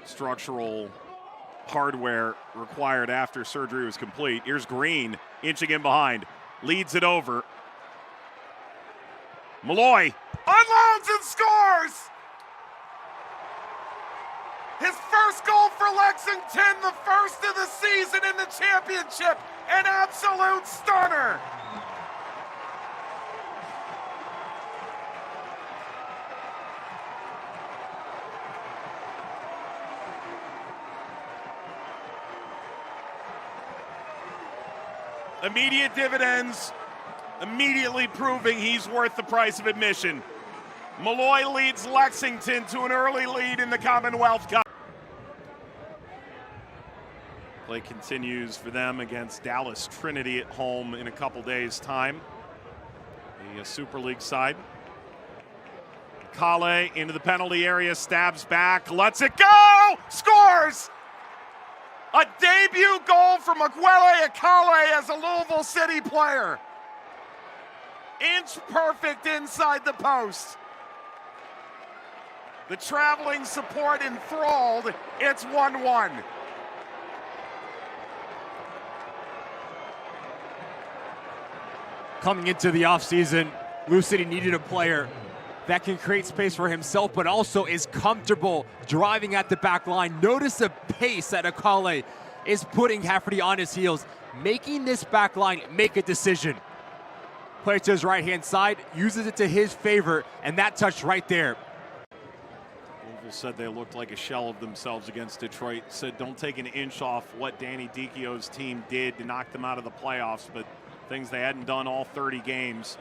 structural hardware required after surgery was complete. Here's Green inching in behind, leads it over. Molloy unloads and scores! His first goal for Lexington, the first of the season in the championship, an absolute stunner! Immediate dividends, immediately proving he's worth the price of admission. Molloy leads Lexington to an early lead in the Commonwealth Cup. Play continues for them against Dallas Trinity at home in a couple days' time. The Super League side. Akale into the penalty area, stabs back, lets it go, scores! A debut goal from Mukwelle Akale as a Louisville City player. Inch perfect inside the post. The traveling support enthralled. It's 1-1. Coming into the offseason, Lou City needed a player that can create space for himself, but also is comfortable driving at the back line. Notice the pace that Akale is putting Hefferty on his heels, making this back line make a decision. Plays to his right-hand side, uses it to his favor, and that touch right there. Louisville said they looked like a shell of themselves against Detroit. Said don't take an inch off what Danny Dicchio's team did to knock them out of the playoffs, but things they hadn't done all 30 games.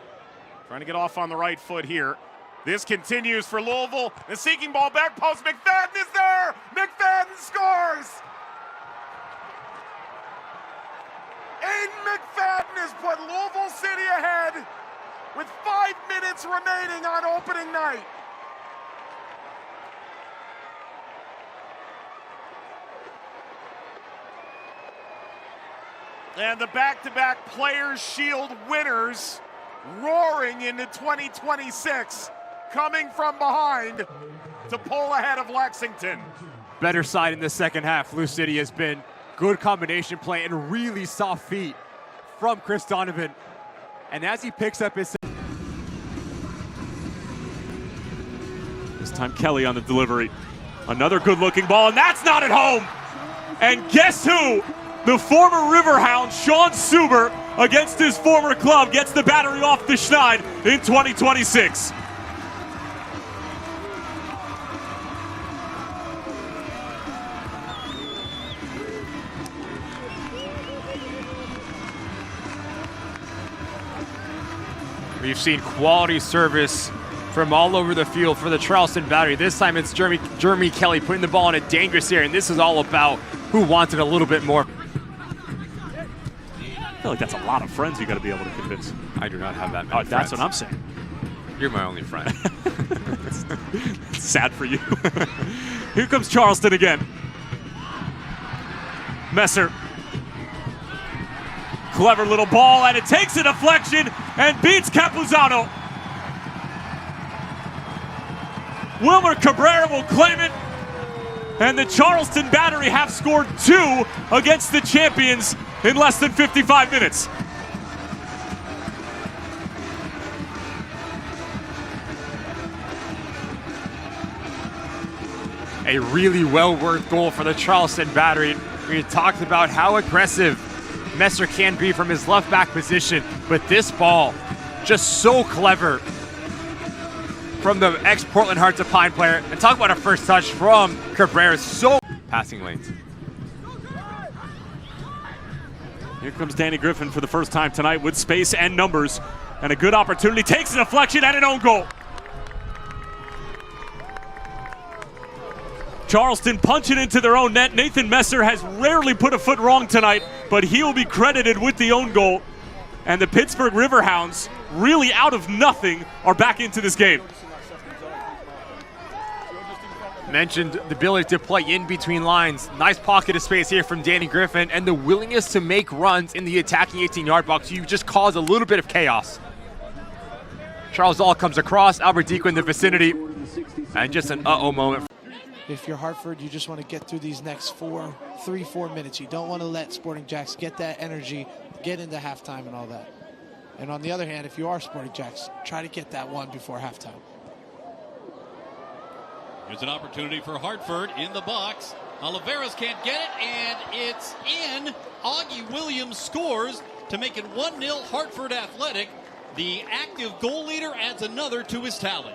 Trying to get off on the right foot here. This continues for Louisville. The seeking ball back post. McFadden is there. McFadden scores. Aiden McFadden has put Louisville City ahead with 5 minutes remaining on opening night. And the back-to-back Players' Shield winners roaring into 2026, coming from behind to pull ahead of Lexington. Better side in the second half. Lou City has been good combination play and really soft feet from Chris Donovan. And as he picks up his... This time Kelly on the delivery. Another good-looking ball, and that's not at home. And guess who? The former Riverhound, Sean Suber, against his former club, gets the battery off the schneid in 2026. We've seen quality service from all over the field for the Charleston Battery. This time it's Jeremy Kelly putting the ball in a dangerous area, and this is all about who wants it a little bit more. I feel like that's a lot of friends you got to be able to convince. I do not have that many friends. That's what I'm saying. You're my only friend. It's sad for you. Here comes Charleston again. Messer. Clever little ball, and it takes a deflection and beats Capuzano. Wilmer Cabrera will claim it. And the Charleston Battery have scored 2 against the champions in less than 55 minutes. A really well-worked goal for the Charleston Battery. We talked about how aggressive Messer can be from his left back position, but this ball, just so clever from the ex-Portland Hearts of Pine player. And talk about a first touch from Cabrera, so passing lanes. Here comes Danny Griffin for the first time tonight with space and numbers, and a good opportunity. Takes a deflection and an own goal. Charleston punching into their own net. Nathan Messer has rarely put a foot wrong tonight, but he will be credited with the own goal. And the Pittsburgh Riverhounds, really out of nothing, are back into this game. Mentioned the ability to play in between lines. Nice pocket of space here from Danny Griffin, and the willingness to make runs in the attacking 18-yard box. You just cause a little bit of chaos. Charles All comes across, Albert Deco in the vicinity, and just an uh-oh moment. if you're Hartford, you just want to get through these next 4 minutes. You don't want to let Sporting Jacks get that energy, get into halftime and all that. And on the other hand, if you are Sporting Jacks, try to get that one before halftime. Here's an opportunity for Hartford in the box. Oliveras can't get it, and it's in. Augie Williams scores to make it 1-0 Hartford Athletic. The active goal leader adds another to his tally.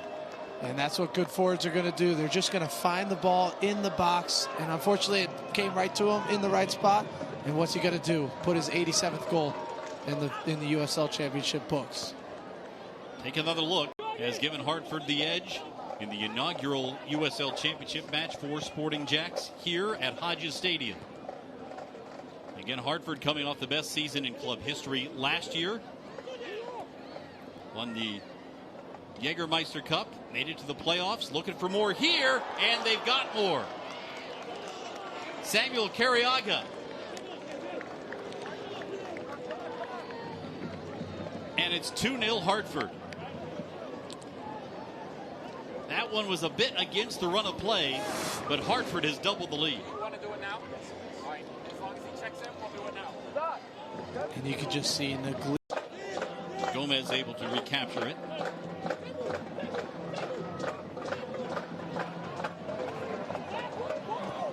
And that's what good forwards are going to do. They're just going to find the ball in the box. And unfortunately, it came right to him in the right spot. And what's he going to do? Put his 87th goal in the USL Championship books. Take another look. Has given Hartford the edge in the inaugural USL Championship match for Sporting Jacks here at Hodges Stadium. Again, Hartford coming off the best season in club history last year. Won the Jägermeister Cup, made it to the playoffs, looking for more here, and they've got more. Samuel Careaga. And it's 2-0 Hartford. That one was a bit against the run of play, but Hartford has doubled the lead. You want to do it now? All right. As long as he checks in, we'll do it now. And you can just see in the glee. Gomez able to recapture it.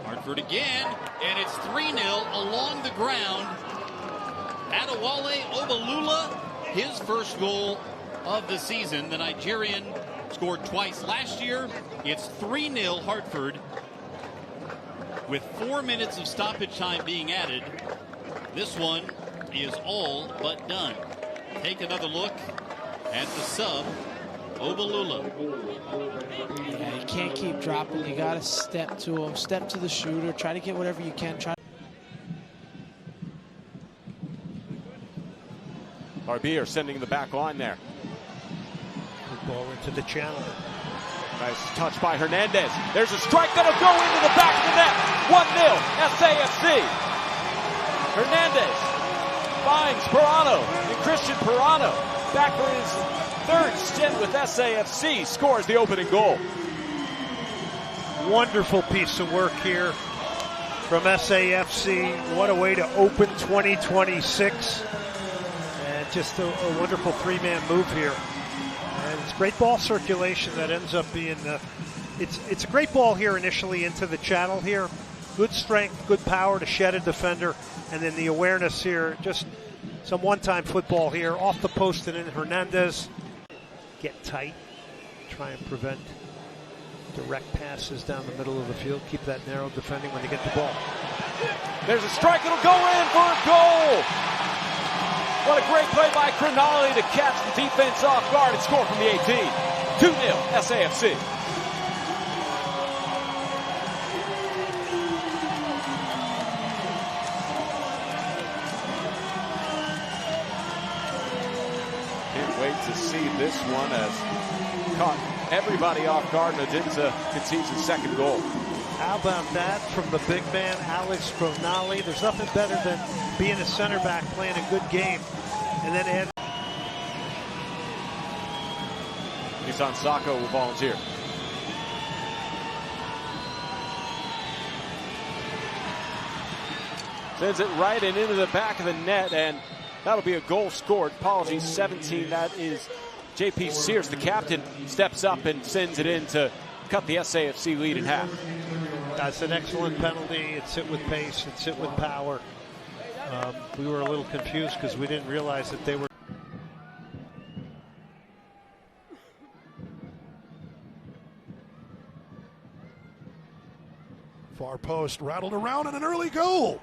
Hartford again, and it's 3-0 along the ground. Adewale Obalola, his first goal of the season. The Nigerian scored twice last year. It's 3-0 Hartford with 4 minutes of stoppage time being added. This one is all but done. Take another look at the sub, Obalola. Yeah, you can't keep dropping. You got to step to him, step to the shooter, try to get whatever you can. RB are sending the back line there. Good ball into the channel. Nice touch by Hernández. There's a strike that'll go into the back of the net. 1-0 SAFC. Hernández finds Perano, and Christian Perano, back for his third stint with SAFC, scores the opening goal. Wonderful piece of work here from SAFC. What a way to open 2026. And just a wonderful three-man move here. And it's great ball circulation that ends up being, it's a great ball here initially into the channel here. Good strength, good power to shed a defender. And then the awareness here, just some one-time football here, off the post and in. Hernández get tight, try and prevent direct passes down the middle of the field. Keep that narrow defending when they get the ball. There's a strike, it'll go in for a goal! What a great play by Crognale to catch the defense off guard and score from the 18. 2-0 SAFC. Can't wait to see this one as caught everybody off guard. Nadinza concedes his second goal. How about that from the big man, Alex Crognale? There's nothing better than being a center back, playing a good game, and then add. Nissan Sacco will volunteer. Sends it right and into the back of the net, and that'll be a goal scored. Apologies, 17. That is JP Scearce, the captain, steps up and sends it in to cut the SAFC lead in half. That's an excellent penalty. It's hit with pace. It's hit with power. We were a little confused because we didn't realize that they were. Far post rattled around and an early goal.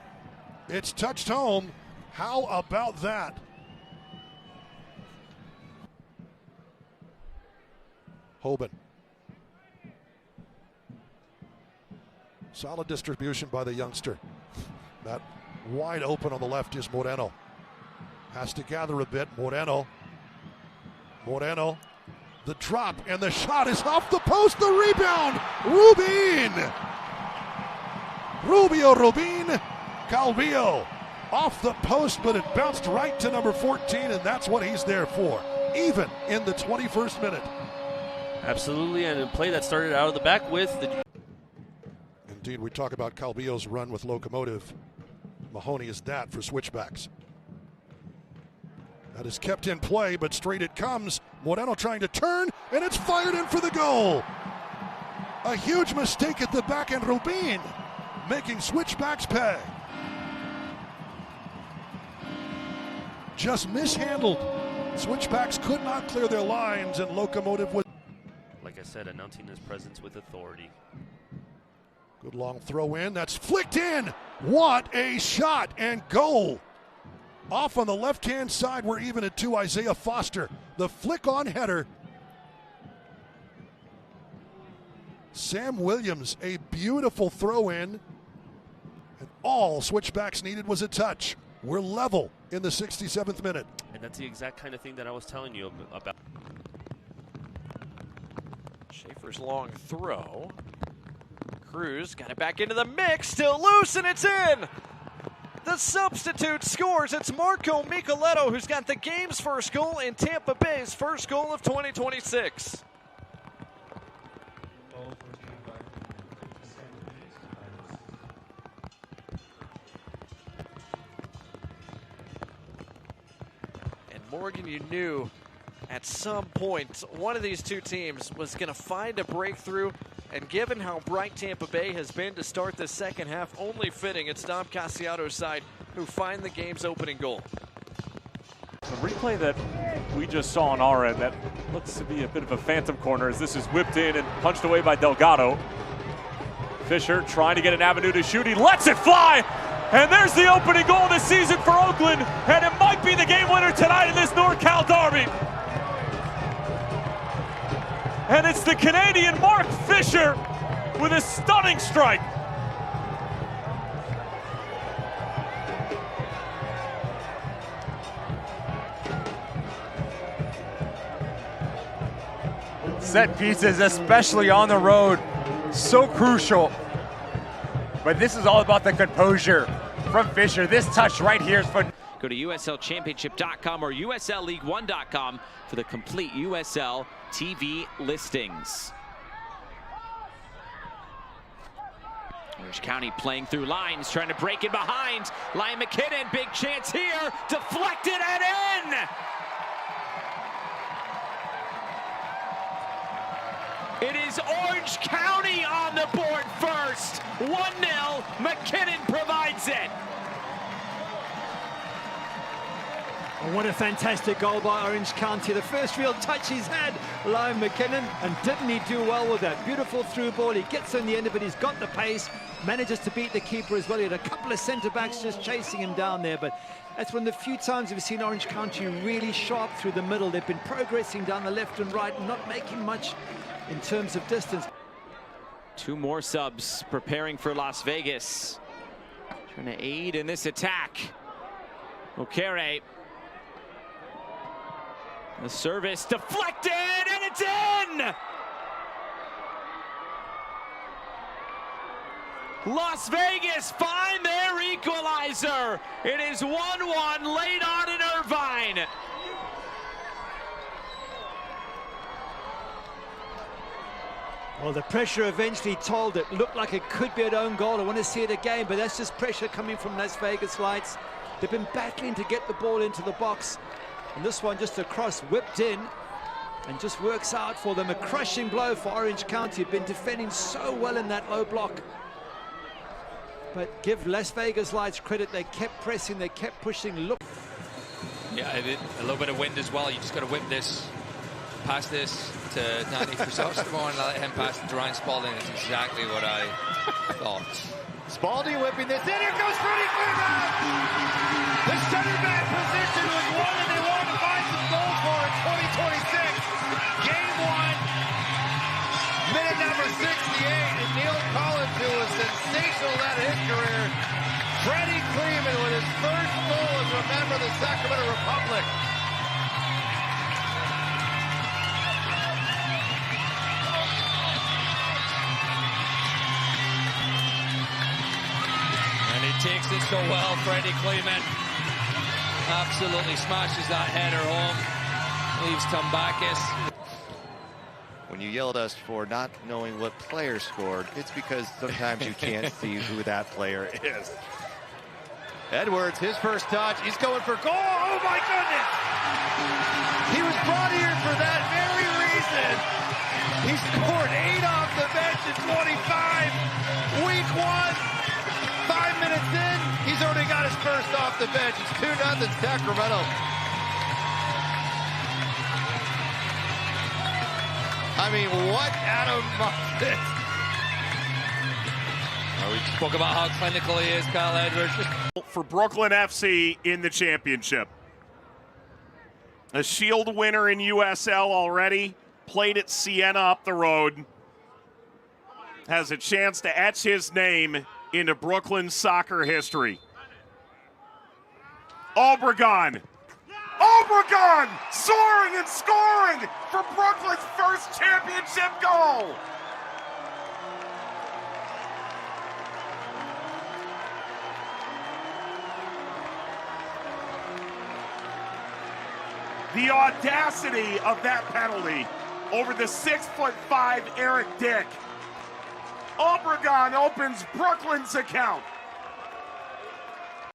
It's touched home. How about that? Hoban. Solid distribution by the youngster. That wide open on the left is Moreno. Has to gather a bit. Moreno, the drop, and the shot is off the post. The rebound, Rubín. Rubín, Calvillo. Off the post, but it bounced right to number 14, and that's what he's there for. Even in the 21st minute. Absolutely, and a play that started out of the back with the Indeed, we talk about Calvillo's run with Locomotive. Mahoney is that for switchbacks. That is kept in play, but straight it comes. Moreno trying to turn, and it's fired in for the goal. A huge mistake at the back end. Rubín making switchbacks pay. Just mishandled. Switchbacks could not clear their lines, and Locomotive was. Like I said, announcing his presence with authority. Good long throw in. That's flicked in. What a shot and goal. Off on the left-hand side, we're even at 2. Isaiah Foster. The flick on header. Sam Williams, a beautiful throw in. And all switchbacks needed was a touch. We're level in the 67th minute. And that's the exact kind of thing that I was telling you about. Schaefer's long throw. Cruz got it back into the mix, still loose, and it's in! The substitute scores. It's Marco Micaletto who's got the game's first goal and Tampa Bay's first goal of 2026. And Morgan, you knew at some point one of these two teams was going to find a breakthrough. And given how bright Tampa Bay has been to start the second half, only fitting it's Dom Cassiato's side who find the game's opening goal. The replay that we just saw on our end, that looks to be a bit of a phantom corner as this is whipped in and punched away by Delgado. Fisher trying to get an avenue to shoot. He lets it fly! And there's the opening goal of the season for Oakland. And it might be the game winner tonight in this NorCal derby. And it's the Canadian Mark Fisher with a stunning strike. Set pieces, especially on the road, so crucial. But this is all about the composure from Fisher. This touch right here is for. Go to USLChampionship.com or USLLeague1.com for the complete USL TV listings. Orange County playing through lines, trying to break it behind. Lyam McKinnon, big chance here, deflected and in! It is Orange County on the board first. 1-0, McKinnon provides it. Oh, what a fantastic goal by Orange County. The first real touch he's had, Lyam McKinnon, and didn't he do well with that? Beautiful through ball. He gets on the end of it. He's got the pace, manages to beat the keeper as well. He had a couple of centre-backs just chasing him down there, but that's one of the few times we've seen Orange County really sharp through the middle. They've been progressing down the left and right, not making much in terms of distance. Two more subs preparing for Las Vegas. Trying to aid in this attack. Akale. The service deflected, and it's in! Las Vegas find their equalizer. It is 1-1 late on in Irvine. Well, the pressure eventually told it. Looked like it could be an own goal. I want to see it again, but that's just pressure coming from Las Vegas Lights. They've been battling to get the ball into the box. And this one just across, whipped in, and just works out for them. A crushing blow for Orange County. Been defending so well in that low block. But give Las Vegas Lights credit. They kept pressing, they kept pushing. Look. Yeah, a little bit of wind as well. You just got to whip this, pass this to Danny Chrysostomon and let him pass it to Ryan Spalding. It's exactly what I thought. Spalding whipping this in. Here goes Freddy Kleemann! The center back position was one that they want to find some goals for in 2026. Game 1, minute number 68, and Neil Collins, who was sensational out of his career. Freddy Kleemann with his first goal as a member of the Sacramento Republic. And he takes it so well, Freddy Kleemann. Absolutely smashes that header home. Leaves Tambakis. When when you yell at us for not knowing what player scored, it's because sometimes you can't see who that player is. Edwards, his first touch, he's going for goal. Oh my goodness! He was brought here for that very reason. He scored 8 off the bench in 25. Week 1, 5 minutes in, he's already got his first off the bench. It's 2-0 Sacramento. I mean, what Adam Muffet? We spoke about how clinical he is, Kyle Edwards. For Brooklyn FC in the championship. A Shield winner in USL already. Played at Siena up the road. Has a chance to etch his name into Brooklyn soccer history. Obregón. Obregón soaring and scoring for Brooklyn's first championship goal. The audacity of that penalty over the 6'5" Eric Dick. Obregón opens Brooklyn's account.